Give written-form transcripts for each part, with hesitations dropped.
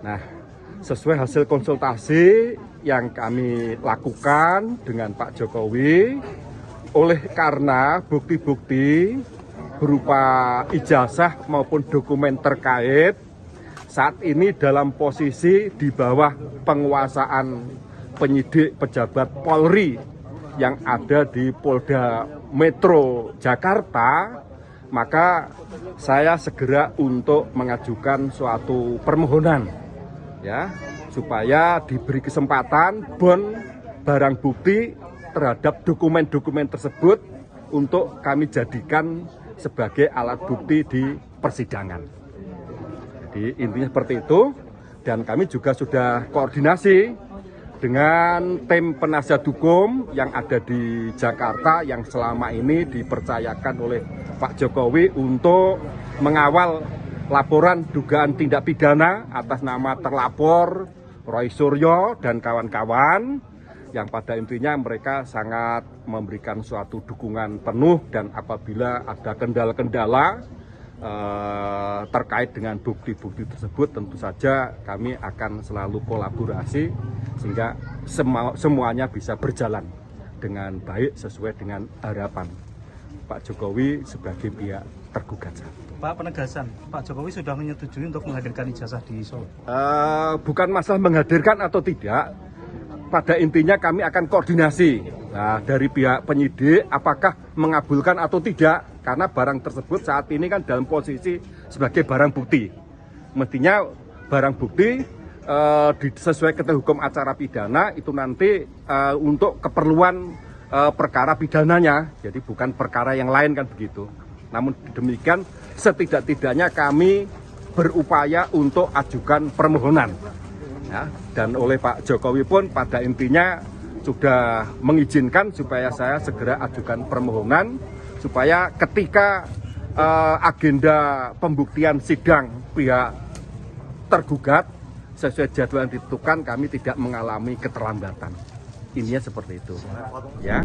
Nah, sesuai hasil konsultasi yang kami lakukan dengan Pak Jokowi, oleh karena bukti-bukti berupa ijazah maupun dokumen terkait saat ini dalam posisi di bawah penguasaan penyidik pejabat Polri yang ada di Polda Metro Jakarta, maka saya segera untuk mengajukan suatu permohonan ya supaya diberi kesempatan barang bukti terhadap dokumen-dokumen tersebut untuk kami jadikan sebagai alat bukti di persidangan. Jadi intinya seperti itu, dan kami juga sudah koordinasi dengan tim penasihat hukum yang ada di Jakarta yang selama ini dipercayakan oleh Pak Jokowi untuk mengawal laporan dugaan tindak pidana atas nama terlapor Roy Suryo dan kawan-kawan, yang pada intinya mereka sangat memberikan suatu dukungan penuh, dan apabila ada kendala-kendala terkait dengan bukti-bukti tersebut, tentu saja kami akan selalu kolaborasi sehingga semuanya bisa berjalan dengan baik sesuai dengan harapan Pak Jokowi sebagai pihak tergugat. Pak, penegasan, Pak Jokowi sudah menyetujui untuk menghadirkan ijazah di Solo? Bukan masalah menghadirkan atau tidak, pada intinya kami akan koordinasi dari pihak penyidik apakah mengabulkan atau tidak, karena barang tersebut saat ini kan dalam posisi sebagai barang bukti. Mestinya barang bukti sesuai ketentuan hukum acara pidana itu nanti untuk keperluan perkara pidananya, jadi bukan perkara yang lain kan begitu. Namun demikian setidak-tidaknya kami berupaya untuk ajukan permohonan. Ya, dan oleh Pak Jokowi pun pada intinya sudah mengizinkan supaya saya segera ajukan permohonan supaya ketika agenda pembuktian sidang pihak tergugat sesuai jadwal yang ditentukan, kami tidak mengalami keterlambatan. Intinya seperti itu. Ya.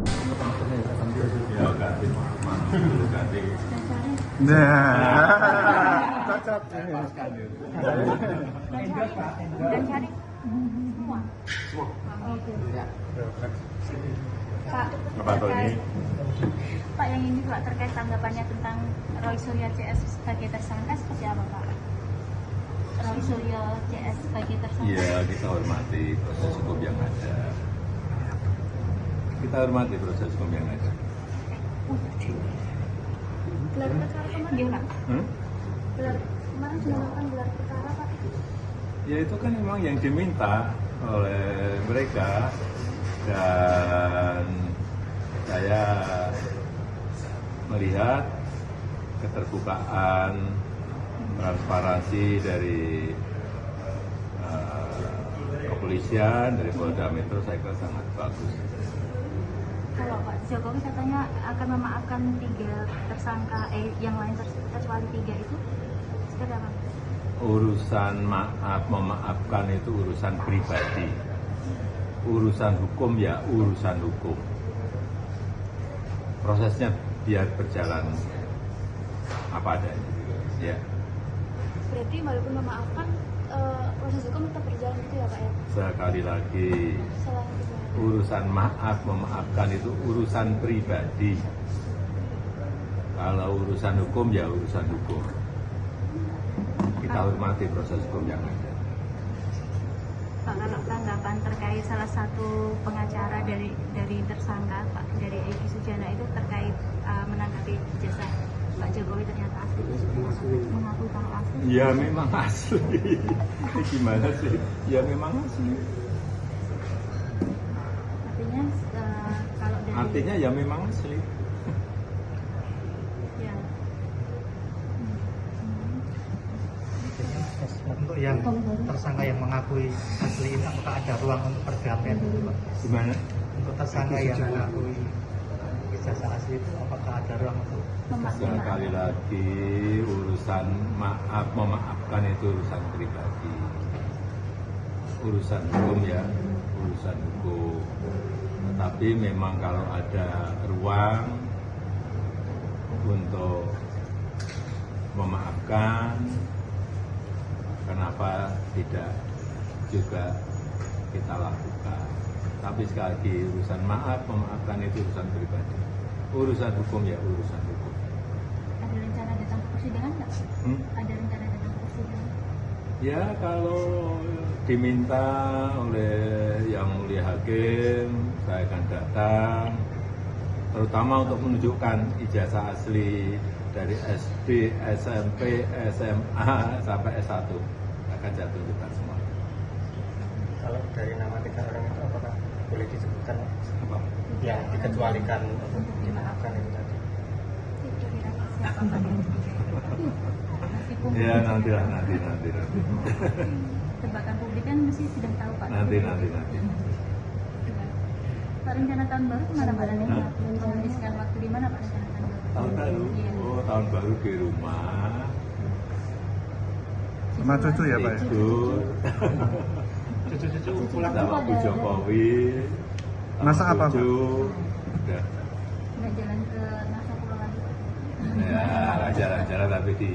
Pak, yang ini Pak terkait tanggapannya tentang Roy Suryo CS sebagai tersangka seperti apa Pak? Roy Suryo CS sebagai tersangka? Iya, kita hormati proses hukum yang ada. Kita hormati proses hukum yang ada. Gelar perkara kemarin gimana? Kemarin dilakukan gelar perkara Pak? Ya itu kan memang yang diminta oleh mereka, dan saya melihat keterbukaan, transparansi dari kepolisian, dari Polda Metro, saya kira sangat bagus. Kalau Pak Jokowi katanya akan memaafkan 3 tersangka, yang lain kecuali 3 itu, seperti apa? Urusan maaf memaafkan itu urusan pribadi. Urusan hukum ya urusan hukum. Prosesnya biar berjalan apa adanya. Ya. Berarti walaupun memaafkan, proses hukum tetap berjalan gitu ya Pak ya? Sekali lagi, urusan maaf memaafkan itu urusan pribadi. Kalau urusan hukum ya urusan hukum. Kita hormati proses hukum yang ada. Pak, kalau tanggapan terkait salah satu pengacara dari tersangka Pak, dari Egy Sujana itu terkait menanggapi jasa Pak Jokowi ternyata asli, mengakui kalau asli. Ya memang asli. Gimana sih? Ya memang asli. Artinya kalau dari Artinya ya memang asli. ya. Untuk yang tersangka yang mengakui asli ini, apakah ada ruang untuk perdamaian dulu Pak? Gimana? Untuk tersangka yang mengakui ijazah asli itu, apakah ada ruang untuk Sekali lagi, urusan maaf memaafkan itu urusan pribadi. Urusan hukum ya, urusan hukum. Tetapi memang kalau ada ruang untuk memaafkan, kenapa tidak juga kita lakukan. Tapi sekali lagi urusan maaf, memaafkan itu urusan pribadi. Urusan hukum ya urusan hukum. Ada rencana datang ke persidangan nggak? Ada rencana datang ke persidangan? Ya kalau diminta oleh yang mulia hakim, saya akan datang, terutama untuk menunjukkan ijazah asli dari SD, SMP, SMA sampai S1 akan saya tunjukkan semua. Kalau dari nama 3 orang itu apakah boleh disebutkan Apa? yang dikecualikan untuk dimaafkan itu tadi? Kira-kira siapa Pak? Meskipun Ya nantilah nanti. tebakan publik kan mesti sudah tahu Pak. Nanti. Pak, rencana tahun baru kemana Pak? Menghabiskan waktu di mana Pak rencana tahun baru? Tahun baru, Iya. oh tahun baru di rumah. Sama cucu ya Pak? Tidur. Cucu-cucu pulang Sama Bu Jokowi. sama Masak apa, Pak? cucu. Udah. Nggak jalan ke Nasa Pulau lagi Pak? Ya, jalan-jalan tapi di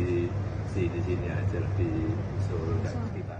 sini aja di Solo dan sekitar.